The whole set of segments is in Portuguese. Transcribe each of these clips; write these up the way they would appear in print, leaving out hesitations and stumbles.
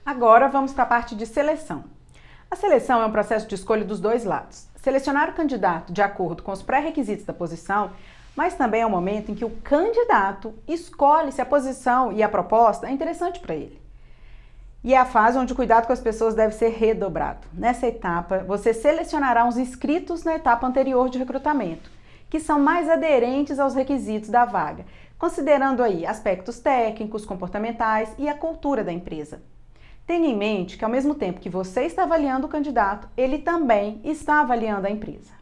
Agora vamos para a parte de seleção. A seleção é um processo de escolha dos dois lados. Selecionar o candidato de acordo com os pré-requisitos da posição, mas também é o momento em que o candidato escolhe se a posição e a proposta é interessante para ele. E é a fase onde o cuidado com as pessoas deve ser redobrado. Nessa etapa, você selecionará os inscritos na etapa anterior de recrutamento, que são mais aderentes aos requisitos da vaga, considerando aí aspectos técnicos, comportamentais e a cultura da empresa. Tenha em mente que ao mesmo tempo que você está avaliando o candidato, ele também está avaliando a empresa.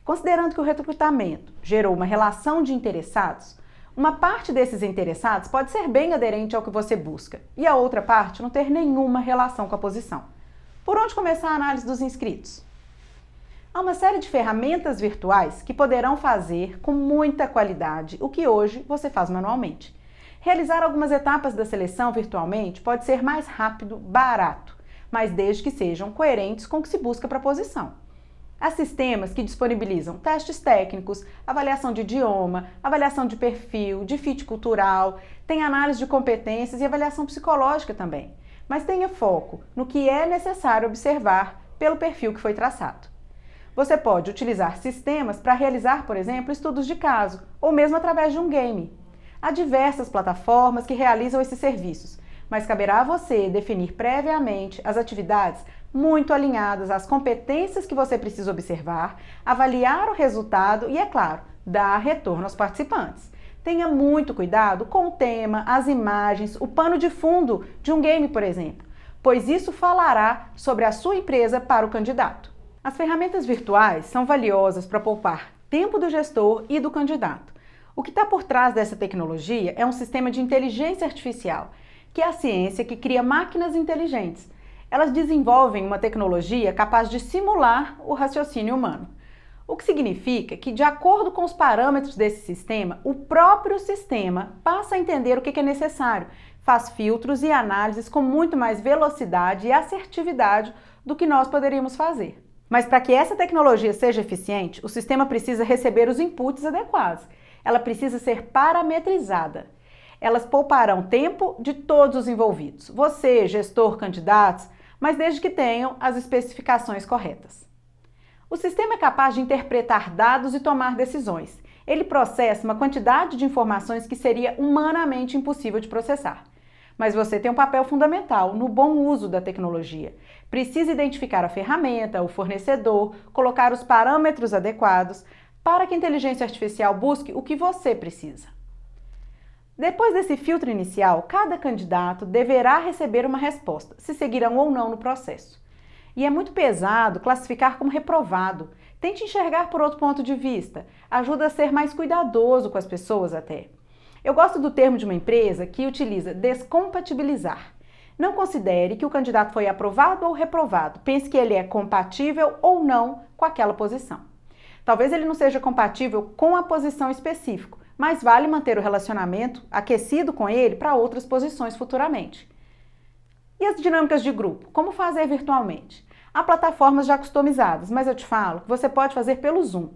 Considerando que o recrutamento gerou uma relação de interessados, uma parte desses interessados pode ser bem aderente ao que você busca e a outra parte não ter nenhuma relação com a posição. Por onde começar a análise dos inscritos? Há uma série de ferramentas virtuais que poderão fazer com muita qualidade o que hoje você faz manualmente. Realizar algumas etapas da seleção virtualmente pode ser mais rápido, barato, mas desde que sejam coerentes com o que se busca para a posição. Há sistemas que disponibilizam testes técnicos, avaliação de idioma, avaliação de perfil, de fit cultural, tem análise de competências e avaliação psicológica também. Mas tenha foco no que é necessário observar pelo perfil que foi traçado. Você pode utilizar sistemas para realizar, por exemplo, estudos de caso, ou mesmo através de um game. Há diversas plataformas que realizam esses serviços, mas caberá a você definir previamente as atividades muito alinhadas às competências que você precisa observar, avaliar o resultado e, é claro, dar retorno aos participantes. Tenha muito cuidado com o tema, as imagens, o pano de fundo de um game, por exemplo, pois isso falará sobre a sua empresa para o candidato. As ferramentas virtuais são valiosas para poupar tempo do gestor e do candidato. O que está por trás dessa tecnologia é um sistema de inteligência artificial, que é a ciência que cria máquinas inteligentes. Elas desenvolvem uma tecnologia capaz de simular o raciocínio humano. O que significa que, de acordo com os parâmetros desse sistema, o próprio sistema passa a entender o que é necessário, faz filtros e análises com muito mais velocidade e assertividade do que nós poderíamos fazer. Mas para que essa tecnologia seja eficiente, o sistema precisa receber os inputs adequados. Ela precisa ser parametrizada. Elas pouparão tempo de todos os envolvidos, você, gestor, candidatos, mas desde que tenham as especificações corretas. O sistema é capaz de interpretar dados e tomar decisões. Ele processa uma quantidade de informações que seria humanamente impossível de processar. Mas você tem um papel fundamental no bom uso da tecnologia. Precisa identificar a ferramenta, o fornecedor, colocar os parâmetros adequados para que a inteligência artificial busque o que você precisa. Depois desse filtro inicial, cada candidato deverá receber uma resposta, se seguirão ou não no processo. E é muito pesado classificar como reprovado. Tente enxergar por outro ponto de vista. Ajuda a ser mais cuidadoso com as pessoas até. Eu gosto do termo de uma empresa que utiliza descompatibilizar. Não considere que o candidato foi aprovado ou reprovado. Pense que ele é compatível ou não com aquela posição. Talvez ele não seja compatível com a posição específica, mas vale manter o relacionamento aquecido com ele para outras posições futuramente. E as dinâmicas de grupo? Como fazer virtualmente? Há plataformas já customizadas, mas eu te falo que você pode fazer pelo Zoom.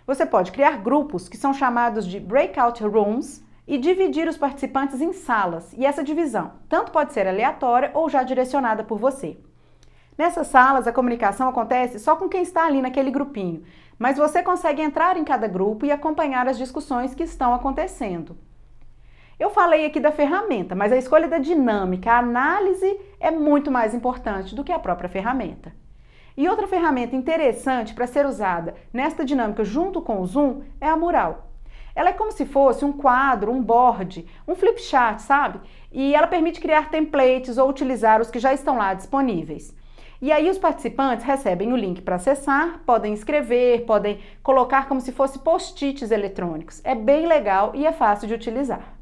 Você pode criar grupos que são chamados de breakout rooms e dividir os participantes em salas, e essa divisão tanto pode ser aleatória ou já direcionada por você. Nessas salas, a comunicação acontece só com quem está ali naquele grupinho, mas você consegue entrar em cada grupo e acompanhar as discussões que estão acontecendo. Eu falei aqui da ferramenta, mas a escolha da dinâmica, a análise é muito mais importante do que a própria ferramenta. E outra ferramenta interessante para ser usada nesta dinâmica junto com o Zoom é a Mural. Ela é como se fosse um quadro, um board, um flipchart, sabe? E ela permite criar templates ou utilizar os que já estão lá disponíveis. E aí os participantes recebem o link para acessar, podem escrever, podem colocar como se fosse post-its eletrônicos. É bem legal e é fácil de utilizar.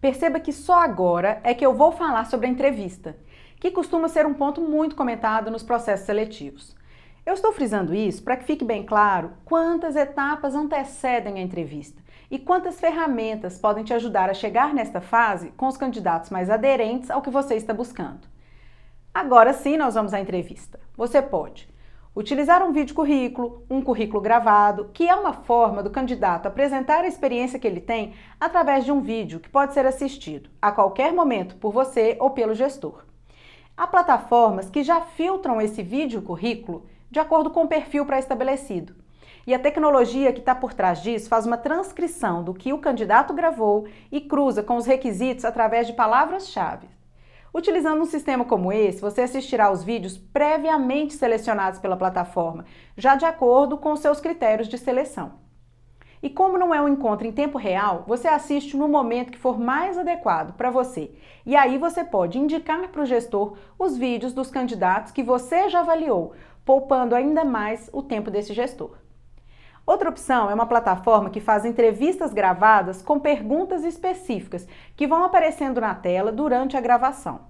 Perceba que só agora é que eu vou falar sobre a entrevista, que costuma ser um ponto muito comentado nos processos seletivos. Eu estou frisando isso para que fique bem claro quantas etapas antecedem a entrevista e quantas ferramentas podem te ajudar a chegar nesta fase com os candidatos mais aderentes ao que você está buscando. Agora sim, nós vamos à entrevista. Você pode utilizar um vídeo currículo, um currículo gravado, que é uma forma do candidato apresentar a experiência que ele tem através de um vídeo que pode ser assistido a qualquer momento por você ou pelo gestor. Há plataformas que já filtram esse vídeo currículo de acordo com o perfil pré-estabelecido. E a tecnologia que está por trás disso faz uma transcrição do que o candidato gravou e cruza com os requisitos através de palavras-chave. Utilizando um sistema como esse, você assistirá aos vídeos previamente selecionados pela plataforma, já de acordo com os seus critérios de seleção. E como não é um encontro em tempo real, você assiste no momento que for mais adequado para você. E aí você pode indicar para o gestor os vídeos dos candidatos que você já avaliou, poupando ainda mais o tempo desse gestor. Outra opção é uma plataforma que faz entrevistas gravadas com perguntas específicas que vão aparecendo na tela durante a gravação.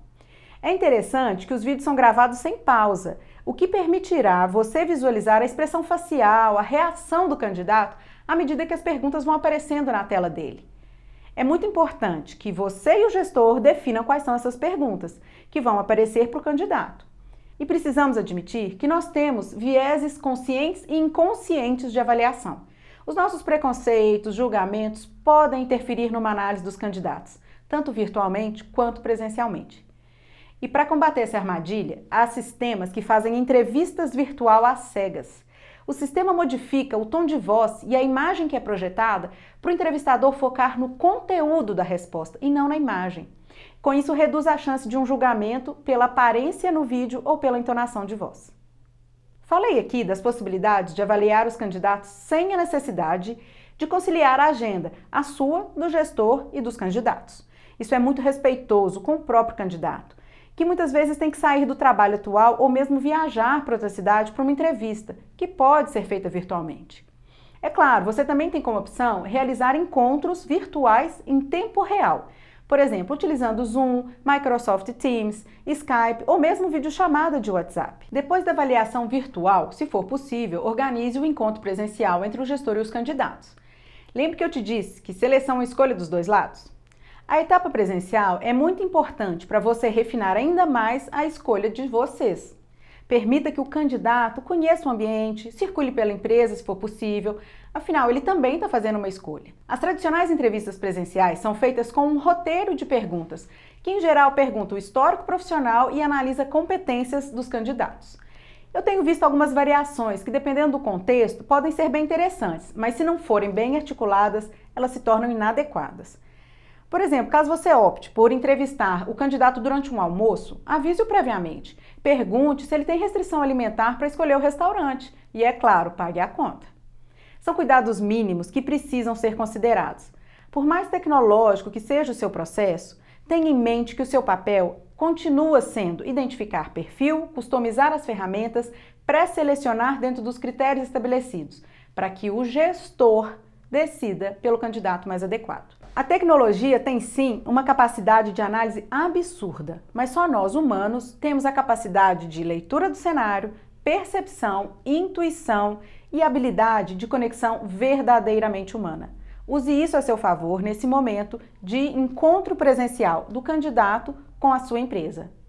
É interessante que os vídeos são gravados sem pausa, o que permitirá você visualizar a expressão facial, a reação do candidato à medida que as perguntas vão aparecendo na tela dele. É muito importante que você e o gestor definam quais são essas perguntas que vão aparecer para o candidato. E precisamos admitir que nós temos vieses conscientes e inconscientes de avaliação. Os nossos preconceitos, julgamentos podem interferir numa análise dos candidatos, tanto virtualmente quanto presencialmente. E para combater essa armadilha, há sistemas que fazem entrevistas virtual às cegas. O sistema modifica o tom de voz e a imagem que é projetada para o entrevistador focar no conteúdo da resposta e não na imagem. Com isso, reduz a chance de um julgamento pela aparência no vídeo ou pela entonação de voz. Falei aqui das possibilidades de avaliar os candidatos sem a necessidade de conciliar a agenda, a sua, do gestor e dos candidatos. Isso é muito respeitoso com o próprio candidato, que muitas vezes tem que sair do trabalho atual ou mesmo viajar para outra cidade para uma entrevista, que pode ser feita virtualmente. É claro, você também tem como opção realizar encontros virtuais em tempo real, por exemplo, utilizando Zoom, Microsoft Teams, Skype ou mesmo videochamada de WhatsApp. Depois da avaliação virtual, se for possível, organize o encontro presencial entre o gestor e os candidatos. Lembre que eu te disse que seleção e escolha dos dois lados? A etapa presencial é muito importante para você refinar ainda mais a escolha de vocês. Permita que o candidato conheça o ambiente, circule pela empresa se for possível, afinal ele também está fazendo uma escolha. As tradicionais entrevistas presenciais são feitas com um roteiro de perguntas, que em geral pergunta o histórico profissional e analisa competências dos candidatos. Eu tenho visto algumas variações que, dependendo do contexto, podem ser bem interessantes, mas se não forem bem articuladas, elas se tornam inadequadas. Por exemplo, caso você opte por entrevistar o candidato durante um almoço, avise-o previamente. Pergunte se ele tem restrição alimentar para escolher o restaurante e, é claro, pague a conta. São cuidados mínimos que precisam ser considerados. Por mais tecnológico que seja o seu processo, tenha em mente que o seu papel continua sendo identificar perfil, customizar as ferramentas, pré-selecionar dentro dos critérios estabelecidos, para que o gestor decida pelo candidato mais adequado. A tecnologia tem sim uma capacidade de análise absurda, mas só nós humanos temos a capacidade de leitura do cenário, percepção, intuição e habilidade de conexão verdadeiramente humana. Use isso a seu favor nesse momento de encontro presencial do candidato com a sua empresa.